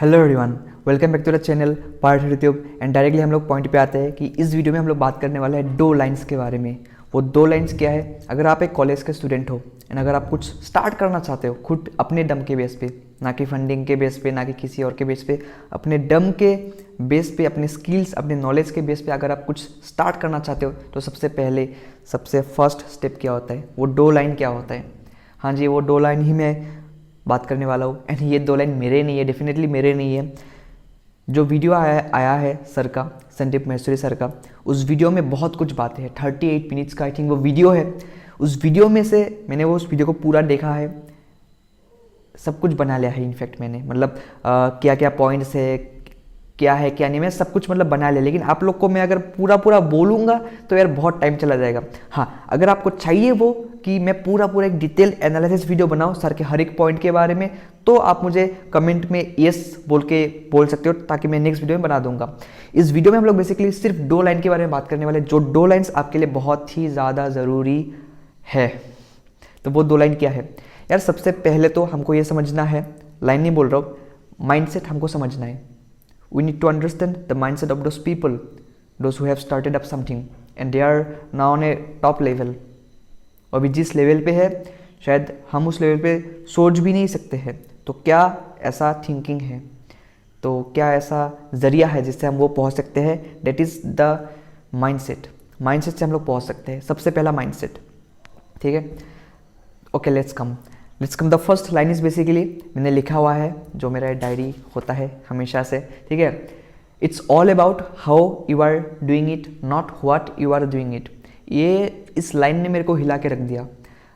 Hello everyone, welcome back to the channel part YouTube. And directly हम लोग point पे आते हैं कि इस वीडियो में हम लोग बात करने वाले हैं दो लाइंस के बारे में। वो दो लाइंस क्या है? अगर आप एक कॉलेज के स्टूडेंट हो एंड अगर आप कुछ स्टार्ट करना चाहते हो खुद अपने दम के बेस पे, ना कि फंडिंग के बेस पे, ना कि किसी और के बेस पे, अपने दम के बेस पे, अपने स्किल्स, अपने नॉलेज के बेस पे अगर आप कुछ स्टार्ट करना चाहते हो तो सबसे फर्स्ट स्टेप क्या होता है? वो दो लाइन क्या होता है? हाँ जी, वो दो लाइन ही मैं बात करने वाला हूँ। एंड ये दो लाइन मेरे नहीं है, डेफिनेटली मेरे नहीं है। जो वीडियो आया है सर का, संदीप महेश्वरी सर का, उस वीडियो में बहुत कुछ बातें हैं। 38 मिनट्स का आई थिंक वो वीडियो है। उस वीडियो में से मैंने उस वीडियो को पूरा देखा है, सब कुछ बना लिया है। इनफैक्ट मैंने क्या क्या पॉइंट्स है, क्या है क्या नहीं, मैं सब कुछ बना लिया। लेकिन आप लोग को मैं अगर पूरा बोलूँगा तो यार बहुत टाइम चला जाएगा। हाँ, अगर आपको चाहिए वो कि मैं पूरा एक डिटेल एनालिसिस वीडियो बनाऊँ सर के हर एक पॉइंट के बारे में, तो आप मुझे कमेंट में यस बोल सकते हो, ताकि मैं नेक्स्ट वीडियो में बना दूंगा। इस वीडियो में हम लोग बेसिकली सिर्फ दो लाइन के बारे में बात करने वाले, जो दो लाइन्स आपके लिए बहुत ही ज़्यादा ज़रूरी है। तो वो दो लाइन क्या है यार? सबसे पहले तो हमको ये समझना है, लाइन नहीं बोल रहा हूँ, माइंडसेट हमको समझना है। We need to understand the mindset of those people, those who have started up something and they are now on a top level। अभी जिस लेवल पे है शायद हम उस लेवल पे सोच भी नहीं सकते हैं। तो क्या ऐसा थिंकिंग है, तो क्या ऐसा ज़रिया है जिससे हम वो पहुंच सकते हैं? That is the mindset. Mindset से हम लोग पहुंच सकते हैं। सबसे पहला माइंडसेट, ठीक है? Okay, let's come the first line is basically, मैंने लिखा हुआ है, जो मेरा डायरी होता है हमेशा से, ठीक है? It's all about how you are doing it, not what you are doing it. ये इस लाइन ने मेरे को हिला के रख दिया।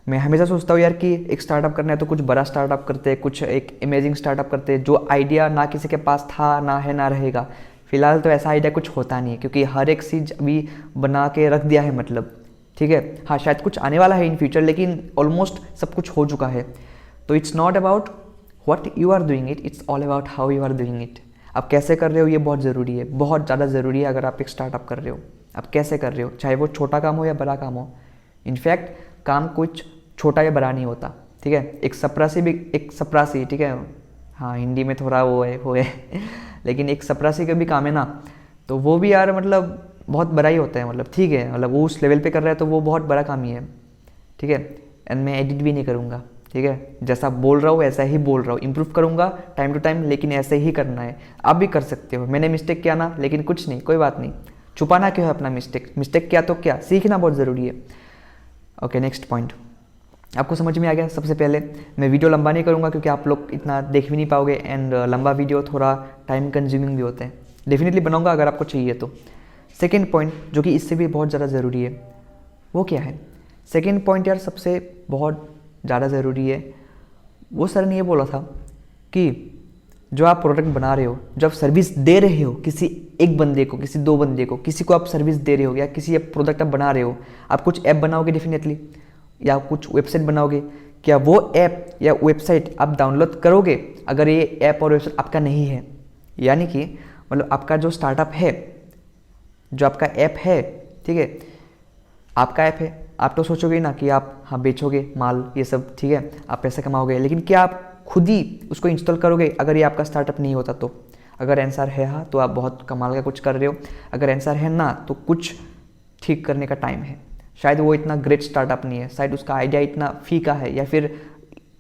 मैं हमेशा सोचता हूँ यार कि एक स्टार्टअप करना है तो कुछ बड़ा स्टार्टअप करते हैं, कुछ एक अमेजिंग स्टार्टअप करते हैं, जो आइडिया ना किसी के पास था, ना है, ना रहेगा। फिलहाल तो ऐसा आइडिया कुछ होता नहीं है, क्योंकि हर एक चीज़ अभी बना के रख दिया है, ठीक है? हाँ, शायद कुछ आने वाला है इन फ्यूचर, लेकिन ऑलमोस्ट सब कुछ हो चुका है। तो it's not about what you are doing it, it's all about how you are doing it. आप कैसे कर रहे हो, ये बहुत ज़रूरी है, बहुत ज़्यादा ज़रूरी है। अगर आप एक स्टार्टअप कर रहे हो, आप कैसे कर रहे हो, चाहे वो छोटा काम हो या बड़ा काम हो। इनफैक्ट काम कुछ छोटा या बड़ा नहीं होता, ठीक है? एक चपरासी, ठीक है? हाँ, हिंदी में थोड़ा वो है लेकिन एक चपरासी का भी काम है ना, तो वो भी यार बहुत बड़ा ही होता है। ठीक है, वो उस लेवल पे कर रहा है तो वो बहुत बड़ा काम ही है, ठीक है? एंड मैं एडिट भी नहीं करूँगा, ठीक है? जैसा बोल रहा हूँ ऐसा ही बोल रहा हूँ, इम्प्रूव करूँगा टाइम टू टाइम, लेकिन ऐसे ही करना है। आप भी कर सकते हो। मैंने मिस्टेक किया ना, लेकिन कुछ नहीं, कोई बात नहीं। छुपाना क्यों है अपना मिस्टेक किया तो क्या, सीखना बहुत ज़रूरी है। ओके, नेक्स्ट पॉइंट आपको समझ में आ गया। सबसे पहले मैं वीडियो लंबा नहीं करूँगा, क्योंकि आप लोग इतना देख भी नहीं पाओगे, एंड लंबा वीडियो थोड़ा टाइम कंज्यूमिंग भी होते हैं। डेफिनेटली बनाऊँगा अगर आपको चाहिए तो। सेकेंड पॉइंट, जो कि इससे भी बहुत ज़्यादा ज़रूरी है, वो क्या है? सेकेंड पॉइंट यार सबसे बहुत ज़्यादा ज़रूरी है। वो सर ने ये बोला था कि जो आप प्रोडक्ट बना रहे हो, जब सर्विस दे रहे हो किसी एक बंदे को, किसी दो बंदे को, किसी को आप सर्विस दे रहे हो, या किसी प्रोडक्ट आप बना रहे हो, आप कुछ ऐप बनाओगे डेफिनेटली, या कुछ वेबसाइट बनाओगे। क्या वो ऐप या वेबसाइट आप डाउनलोड करोगे अगर ये ऐप और वेबसाइट आपका नहीं है? यानी कि आपका जो स्टार्टअप है, जो आपका ऐप है, ठीक है, आपका ऐप है, आप तो सोचोगे ना कि आप हाँ बेचोगे माल, ये सब, ठीक है, आप पैसे कमाओगे, लेकिन क्या आप खुद ही उसको इंस्टॉल करोगे अगर ये आपका स्टार्टअप नहीं होता तो? अगर आंसर है हाँ, तो आप बहुत कमाल का कुछ कर रहे हो। अगर आंसर है ना, तो कुछ ठीक करने का टाइम है। शायद वो इतना ग्रेट स्टार्टअप नहीं है, शायद उसका आइडिया इतना फीका है, या फिर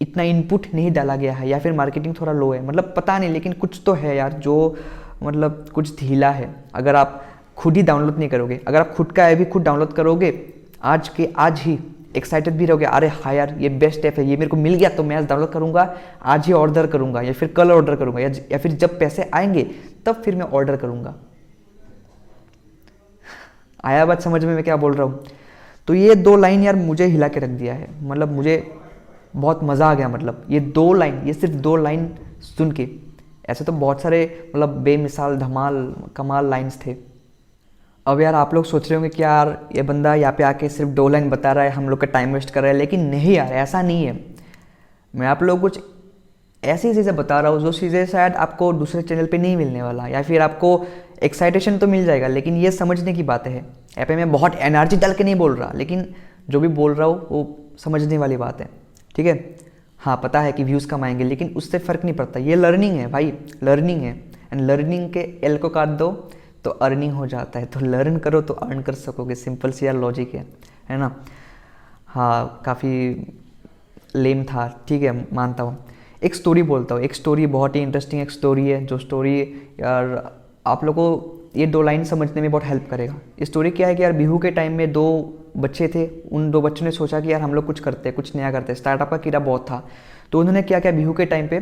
इतना इनपुट नहीं डाला गया है, या फिर मार्केटिंग थोड़ा लो है, पता नहीं, लेकिन कुछ तो है यार जो कुछ ढीला है। अगर आप खुद ही डाउनलोड नहीं करोगे, अगर आप खुद का ऐप भी खुद डाउनलोड करोगे आज के आज ही, एक्साइटेड भी रहोगे, अरे हाँ यार ये बेस्ट ऐप है, ये मेरे को मिल गया तो मैं आज डाउनलोड करूँगा, आज ही ऑर्डर करूँगा, या फिर कल ऑर्डर करूँगा, या फिर जब पैसे आएंगे तब फिर मैं ऑर्डर करूँगा। आया बात समझ में मैं क्या बोल रहा हूँ? तो ये दो लाइन यार मुझे हिला के रख दिया है। मुझे बहुत मज़ा आ गया। ये दो लाइन, ये सिर्फ दो लाइन सुन के, ऐसे तो बहुत सारे बेमिसाल धमाल कमाल लाइन्स थे। अब यार आप लोग सोच रहे होंगे कि यार ये बंदा यहाँ पे आके सिर्फ दो लाइन बता रहा है, हम लोग का टाइम वेस्ट कर रहा है। लेकिन नहीं यार, ऐसा नहीं है। मैं आप लोग कुछ ऐसी चीज़ें बता रहा हूँ जो चीज़ें शायद आपको दूसरे चैनल पे नहीं मिलने वाला, या फिर आपको एक्साइटेशन तो मिल जाएगा, लेकिन ये समझने की बात है। यहाँ पे मैं बहुत एनर्जी डाल के नहीं बोल रहा, लेकिन जो भी बोल रहा हूँ वो समझने वाली बात है, ठीक है? हाँ पता है कि व्यूज़ कम आएंगे, लेकिन उससे फ़र्क नहीं पड़ता। ये लर्निंग है भाई, लर्निंग है। एंड लर्निंग के एल को काट दो तो अर्निंग हो जाता है। तो लर्न करो तो अर्न कर सकोगे, सिंपल सी यार लॉजिक है ना। हाँ काफ़ी लेम था, ठीक है मानता हूँ। एक स्टोरी बोलता हूँ, एक स्टोरी बहुत ही इंटरेस्टिंग एक स्टोरी है, जो स्टोरी यार आप लोगों को ये 2 लाइन समझने में बहुत हेल्प करेगा। ये स्टोरी क्या है कि यार बिहू के टाइम में 2 बच्चे थे। उन 2 बच्चों ने सोचा कि यार हम लोग कुछ करते हैं, कुछ नया करते हैं। स्टार्टअप का कीड़ा बहुत था, तो उन्होंने क्या किया बिहू के टाइम पे,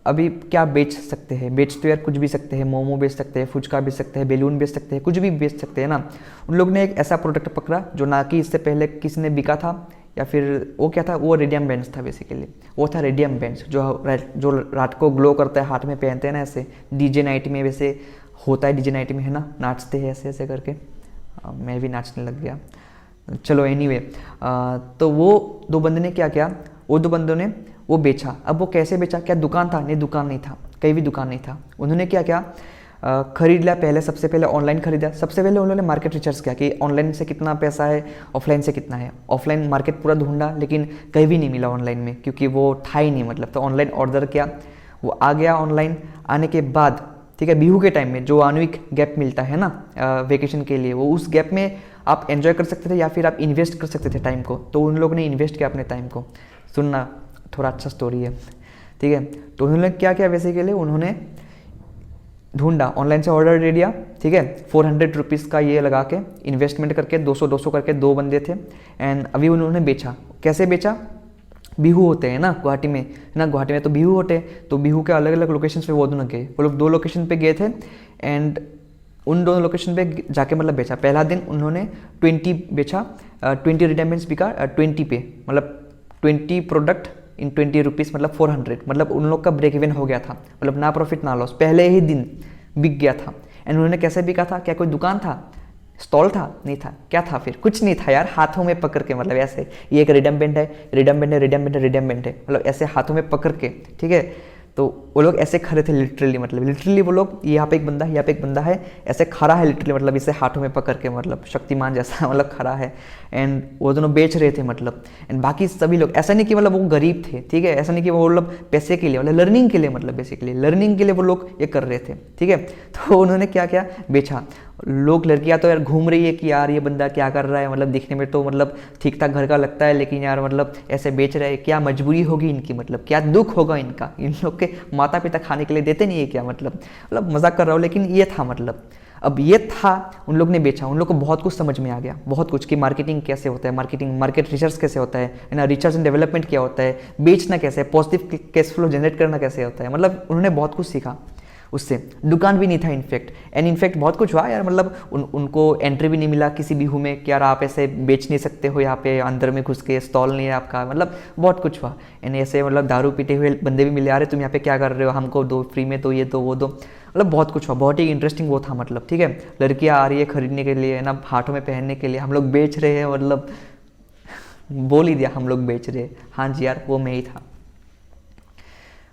अभी क्या बेच सकते हैं, बेच तो यार कुछ भी सकते हैं, मोमो बेच सकते हैं, फुचका बेच सकते हैं, बेलून बेच सकते हैं, कुछ भी बेच सकते हैं ना। उन लोग ने एक ऐसा प्रोडक्ट पकड़ा जो ना कि इससे पहले किसी ने बिका था, या फिर वो क्या था, वो रेडियम बैंड्स था बेसिकली। वो था रेडियम बैंड्स जो रात को ग्लो करता है, हाथ में पहनते हैं ना ऐसे, डीजे नाइट में वैसे होता है, डीजे नाइट में है ना, नाचते हैं ऐसे ऐसे करके। मैं भी नाचने लग गया, चलो एनीवे। तो वो 2 बंदे ने क्या किया, वो 2 बंदों ने वो बेचा। अब वो कैसे बेचा, क्या दुकान था, नहीं दुकान नहीं था, कहीं भी दुकान नहीं था। उन्होंने क्या किया, खरीद लिया पहले, सबसे पहले ऑनलाइन खरीदा। सबसे पहले उन्होंने मार्केट रिसर्च किया कि ऑनलाइन से कितना पैसा है, ऑफलाइन से कितना है। ऑफलाइन मार्केट पूरा ढूंढा, लेकिन कहीं भी नहीं मिला ऑनलाइन में, क्योंकि वो था ही नहीं मतलब। तो ऑनलाइन ऑर्डर किया, वो आ गया ऑनलाइन। आने के बाद ठीक है, बिहू के टाइम में जो 1 वीक गैप मिलता है ना वेकेशन के लिए, वो उस गैप में आप एंजॉय कर सकते थे या फिर आप इन्वेस्ट कर सकते थे टाइम को। तो उन लोगों ने इन्वेस्ट किया अपने टाइम को। सुनना, थोड़ा अच्छा स्टोरी है, ठीक है। तो उन्होंने क्या किया बेसिकली, उन्होंने ढूंढा, ऑनलाइन से ऑर्डर दे दिया, ठीक है। 400 रुपीज़ का ये लगा के इन्वेस्टमेंट करके 200 करके 2 बंदे थे। एंड अभी उन्होंने बेचा। कैसे बेचा, बिहू होते हैं ना गुवाहाटी में, है ना, गुवाहाटी में तो बिहू होते हैं। तो बिहू के अलग अलग लोकेशन पे वो दोनों गए, वो लोग 2 लोकेशन पे गए थे। एंड उन दोनों लोकेशन पे जाके मतलब बेचा। पहला दिन उन्होंने 20 बेचा, 20 रिडेम्बेंस बिका 20 पे, मतलब 20 प्रोडक्ट इन 20 रुपीज़, मतलब 400। मतलब उन लोग का ब्रेक इवन हो गया था, मतलब ना प्रॉफिट ना लॉस, पहले ही दिन बिक गया था। एंड उन्होंने कैसे बिका था, क्या कोई दुकान था, स्टॉल था, नहीं था, क्या था फिर, कुछ नहीं था यार, हाथों में पकड़ के, मतलब ऐसे, ये एक रिडम्बेंट है, रिडम्बेंट है, रिडम्बेंट है, रिडम्बेंट है, मतलब ऐसे हाथों में पकड़ के, ठीक है। तो वो लोग ऐसे खड़े थे लिटरली, मतलब लिटरली वो लोग, यहाँ पे एक बंदा है, यहाँ पे एक बंदा है, ऐसे खड़ा है लिटरली, मतलब इसे हाथों में पकड़ के, मतलब शक्तिमान जैसा मतलब खड़ा है। एंड वो दोनों बेच रहे थे मतलब। एंड बाकी सभी लोग, ऐसा नहीं कि मतलब वो गरीब थे, ठीक है, ऐसा नहीं कि वो मतलब पैसे के लिए, मतलब लर्निंग के लिए, मतलब बेसिकली लर्निंग के लिए वो लोग ये कर रहे थे, ठीक है। तो उन्होंने क्या क्या बेचा। लोग, लड़कियां तो यार घूम रही है कि यार ये बंदा क्या कर रहा है, मतलब दिखने में तो मतलब ठीक ठाक घर का लगता है, लेकिन यार मतलब ऐसे बेच रहे हैं, क्या मजबूरी होगी इनकी, मतलब क्या दुख होगा इनका, इन लोग के माता पिता खाने के लिए देते नहीं है क्या, मतलब मजाक कर रहा हूँ, लेकिन ये था मतलब। अब ये था, उन लोग ने बेचा, उन लोग को बहुत कुछ समझ में आ गया, बहुत कुछ कि मार्केटिंग कैसे होता है, मार्केट रिसर्च कैसे होता है ना, रिसर्च एंड डेवलपमेंट क्या होता है, बेचना कैसे है, पॉजिटिव कैश फ्लो जनरेट करना कैसे होता है, मतलब उन्होंने बहुत कुछ सीखा उससे। दुकान भी नहीं था इनफैक्ट बहुत कुछ हुआ यार, मतलब उनको एंट्री भी नहीं मिला किसी बिहू में कि यार आप ऐसे बेच नहीं सकते हो, यहाँ पे अंदर में घुस के स्टॉल नहीं है आपका, मतलब बहुत कुछ हुआ। एंड ऐसे मतलब दारू पीते हुए बंदे भी मिले, आ रहे तुम यहाँ पे क्या कर रहे हो, हमको दो फ्री में, तो ये दो वो दो, मतलब बहुत कुछ हुआ, बहुत ही इंटरेस्टिंग वो था मतलब, ठीक है। लड़कियाँ आ रही है खरीदने के लिए ना, हाथों में पहनने के लिए, हम लोग बेच रहे हैं, मतलब बोल ही दिया हम लोग बेच रहे हैं। हाँ जी यार, वो मैं ही था,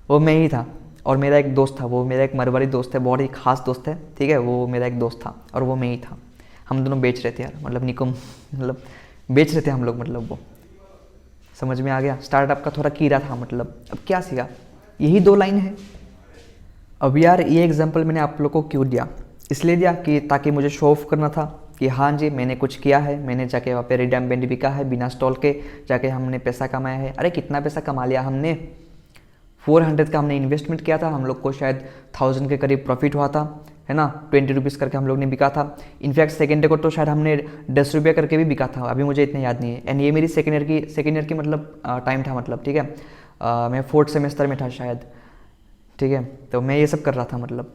वो मैं ही था। और मेरा एक दोस्त था, वो मेरा एक मरवाड़ी दोस्त है, बहुत ही खास दोस्त है, ठीक है, वो मेरा एक दोस्त था और वो मैं ही था। हम दोनों बेच रहे थे यार, मतलब निकुम, मतलब बेच रहे थे हम लोग, मतलब वो समझ में आ गया। स्टार्टअप का थोड़ा कीड़ा था मतलब। अब क्या सीखा, यही 2 लाइन है। अब यार ये एग्जांपल मैंने आप लोग को क्यों दिया, इसलिए दिया कि ताकि मुझे शो ऑफ करना था कि हाँ जी मैंने कुछ किया है, मैंने जाके वहाँ पे रिडम बैंड बिका है बिना स्टॉल के, जाके हमने पैसा कमाया है। अरे कितना पैसा कमा लिया हमने, 400 का हमने इन्वेस्टमेंट किया था, हम लोग को शायद 1000 के करीब प्रॉफिट हुआ था, है ना, 20 रुपीज़ करके हम लोग ने बिका था। इनफैक्ट सेकेंड डे को तो शायद हमने 10 रुपये करके भी बिका था, अभी मुझे इतना याद नहीं है। एंड ये मेरी सेकेंड ईयर की मतलब टाइम था, मतलब ठीक है, मैं 4th सेमेस्टर में था शायद, ठीक है। तो मैं ये सब कर रहा था मतलब,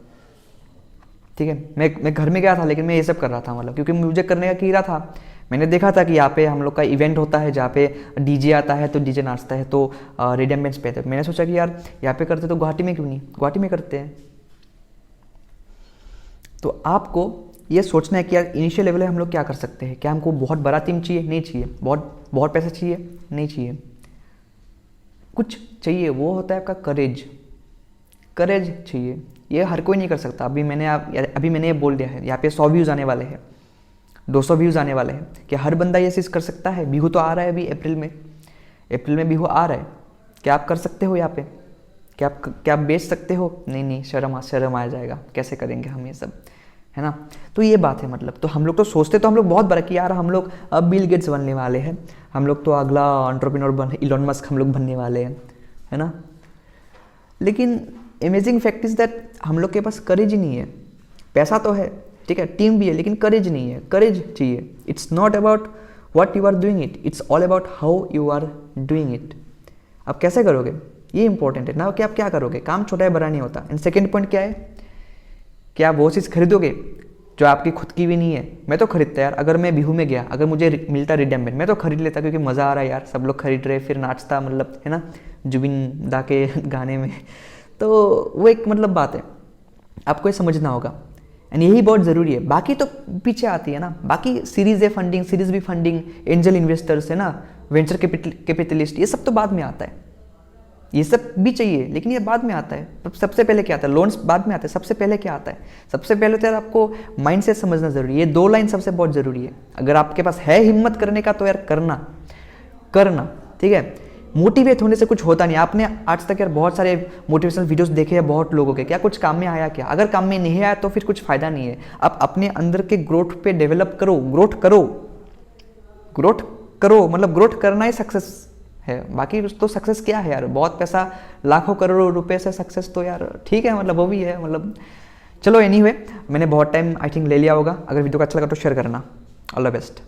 ठीक है, मैं घर में गया था लेकिन मैं ये सब कर रहा था मतलब, क्योंकि मुझे करने का कीड़ा था। मैंने देखा था कि यहाँ पे हम लोग का इवेंट होता है जहाँ पे डीजे आता है, तो डीजे नाचता है, तो रेडियम बेंच पे थे। मैंने सोचा कि यार यहाँ पे करते तो गुवाहाटी में क्यों नहीं, गुवाहाटी में करते हैं। तो आपको ये सोचना है कि यार इनिशियल लेवल में हम लोग क्या कर सकते हैं, क्या हमको बहुत बड़ा टीम चाहिए, नहीं चाहिए, बहुत पैसा चाहिए, नहीं चाहिए, कुछ चाहिए, वो होता है आपका करेज चाहिए। ये हर कोई नहीं कर सकता। अभी मैंने ये बोल दिया है, यहाँ पे 100 व्यूज़ आने वाले हैं, 200 व्यूज़ आने वाले हैं, कि हर बंदा ये चीज़ कर सकता है। बिहू तो आ रहा है अभी अप्रैल में बिहू आ रहा है, क्या आप कर सकते हो यहाँ पे? क्या आप बेच सकते हो? नहीं नहीं, शर्म आ जाएगा, कैसे करेंगे हम ये सब, है ना। तो ये बात है, मतलब तो हम लोग तो सोचते तो हम लोग बहुत बड़ा कि यार हम लोग अब बिल गेट्स बनने वाले हैं, हम लोग तो अगला एंटरप्रेन्योर इलॉन मस्क हम लोग बनने वाले हैं, है ना। लेकिन अमेजिंग फैक्ट इज दैट हम लोग के पास करेज ही नहीं है। पैसा तो है, ठीक है, टीम भी है, लेकिन करेज नहीं है। करेज चाहिए। It's not about what you are doing it, it's all about how you are doing it. आप कैसे करोगे, ये इंपॉर्टेंट है ना कि आप क्या करोगे। काम छोटा है बड़ा नहीं होता। एंड सेकेंड पॉइंट क्या है कि आप वो चीज़ खरीदोगे जो आपकी खुद की भी नहीं है। मैं तो खरीदता यार, अगर मैं बिहू में गया, अगर मुझे मिलता रिडेम्बेंट, मैं तो खरीद लेता, क्योंकि मज़ा आ रहा है यार, सब लोग खरीद रहे, फिर नाचता, मतलब है ना, जुबिन दा के गाने में। तो वो एक मतलब बात है, आपको ये समझना होगा। एंड यही बहुत ज़रूरी है। बाकी तो पीछे आती है ना, बाकी सीरीज़ है फंडिंग, सीरीज़ भी फंडिंग, एंजल इन्वेस्टर्स है ना, वेंचर कैपिटलिस्ट, ये सब तो बाद में आता है। ये सब भी चाहिए, लेकिन ये बाद में आता है। सबसे पहले क्या आता है? लोन्स बाद में आते हैं। सबसे पहले क्या आता है? सबसे पहले तो यार आपको माइंडसेट समझना जरूरी है। ये 2 लाइन सबसे बहुत जरूरी है। अगर आपके पास है हिम्मत करने का तो यार करना, ठीक है। मोटिवेट होने से कुछ होता नहीं। आपने आज तक यार बहुत सारे मोटिवेशनल वीडियोस देखे हैं बहुत लोगों के, क्या कुछ काम में आया? क्या अगर काम में नहीं आया तो फिर कुछ फायदा नहीं है। आप अपने अंदर के ग्रोथ पे डेवलप करो, ग्रोथ करो, मतलब ग्रोथ करना ही सक्सेस है। बाकी तो सक्सेस क्या है यार, बहुत पैसा, लाखों करोड़ों रुपए से सक्सेस तो यार ठीक है, मतलब वो भी है, मतलब चलो। एनीवे, मैंने बहुत टाइम आई थिंक ले लिया होगा। अगर वीडियो को अच्छा लगा तो शेयर करना। All the best.